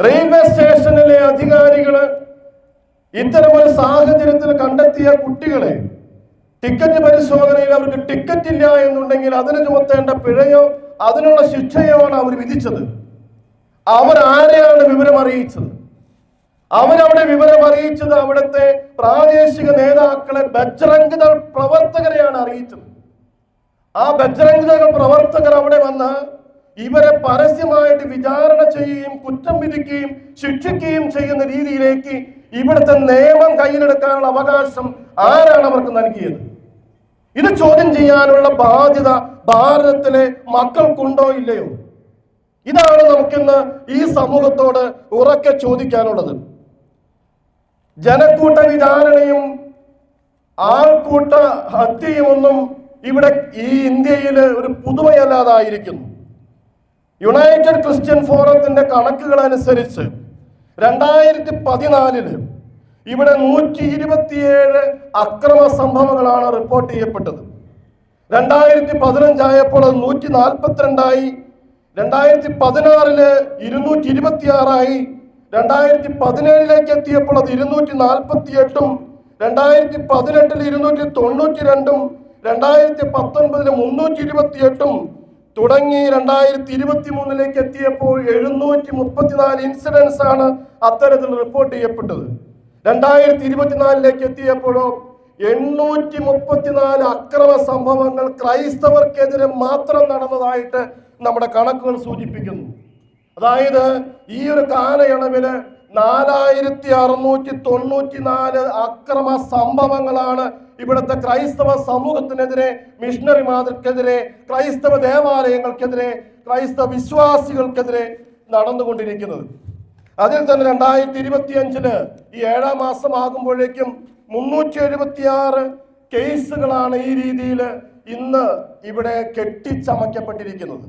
Railway സ്റ്റേഷനിലെ അധികാരികള് ഇത്തരമൊരു സാഹചര്യത്തിൽ കണ്ടെത്തിയ കുട്ടികളെ ടിക്കറ്റ് പരിശോധനയിൽ അവർക്ക് ടിക്കറ്റ് ഇല്ല എന്നുണ്ടെങ്കിൽ അതിന് ചുമത്തേണ്ട പിഴയോ അതിനുള്ള ശിക്ഷയോ ആണ് അവർ വിധിച്ചത്. അവരാരെയാണ് വിവരം അറിയിച്ചത്? അവരവിടെ വിവരം അറിയിച്ചത് അവിടുത്തെ പ്രാദേശിക നേതാക്കളെ, ബജ്രംഗ് ദൾ പ്രവർത്തകരെയാണ് അറിയിച്ചത്. ആ ബജ്രംഗ് ദൾ പ്രവർത്തകർ അവിടെ വന്ന് ഇവരെ പരസ്യമായിട്ട് വിചാരണ ചെയ്യുകയും കുറ്റം വിധിക്കുകയും ശിക്ഷിക്കുകയും ചെയ്യുന്ന രീതിയിലേക്ക് ഇവിടുത്തെ നിയമം കയ്യിലെടുക്കാനുള്ള അവകാശം ആരാണ് അവർക്ക് നൽകിയത്? ഇത് ചോദ്യം ചെയ്യാനുള്ള ബാധ്യത ഭാരതത്തിലെ മക്കൾക്കുണ്ടോ ഇല്ലയോ? ഇതാണ് നമുക്കിന്ന് ഈ സമൂഹത്തോട് ഉറക്കെ ചോദിക്കാനുള്ളത്. ജനക്കൂട്ട വിചാരണയും ആൾക്കൂട്ട ഹത്യയും ഒന്നും ഇവിടെ ഈ ഇന്ത്യയിൽ ഒരു പുതുമയല്ലാതായിരിക്കുന്നു. യുണൈറ്റഡ് ക്രിസ്ത്യൻ ഫോറത്തിന്റെ കണക്കുകൾ അനുസരിച്ച് 2014 ഇവിടെ 127 അക്രമ സംഭവങ്ങളാണ് റിപ്പോർട്ട് ചെയ്യപ്പെട്ടത്. 2015 ആയപ്പോൾ അത് 142 2016 226 2017 എത്തിയപ്പോൾ അത് 248 2018 292 2019 328 തുടങ്ങി 2023 എത്തിയപ്പോൾ 734 ഇൻസിഡൻസ് ആണ് അത്തരത്തിൽ റിപ്പോർട്ട് ചെയ്യപ്പെട്ടത്. 2024 എത്തിയപ്പോഴോ 834 അക്രമ സംഭവങ്ങൾ ക്രൈസ്തവർക്കെതിരെ മാത്രം നടന്നതായിട്ട് നമ്മുടെ കണക്കുകൾ സൂചിപ്പിക്കുന്നു. അതായത് ഈ ഒരു കാലയളവില് 4694 അക്രമ സംഭവങ്ങളാണ് ഇവിടുത്തെ ക്രൈസ്തവ സമൂഹത്തിനെതിരെ, മിഷണറിമാർക്കെതിരെ, ക്രൈസ്തവ ദേവാലയങ്ങൾക്കെതിരെ, ക്രൈസ്തവ വിശ്വാസികൾക്കെതിരെ നടന്നുകൊണ്ടിരിക്കുന്നത്. അതിൽ തന്നെ 2025 ഈ 7ാം മാസം ആകുമ്പോഴേക്കും 376 കേസുകളാണ് ഈ രീതിയിൽ ഇന്ന് ഇവിടെ കെട്ടിച്ചമയ്ക്കപ്പെട്ടിരിക്കുന്നത്.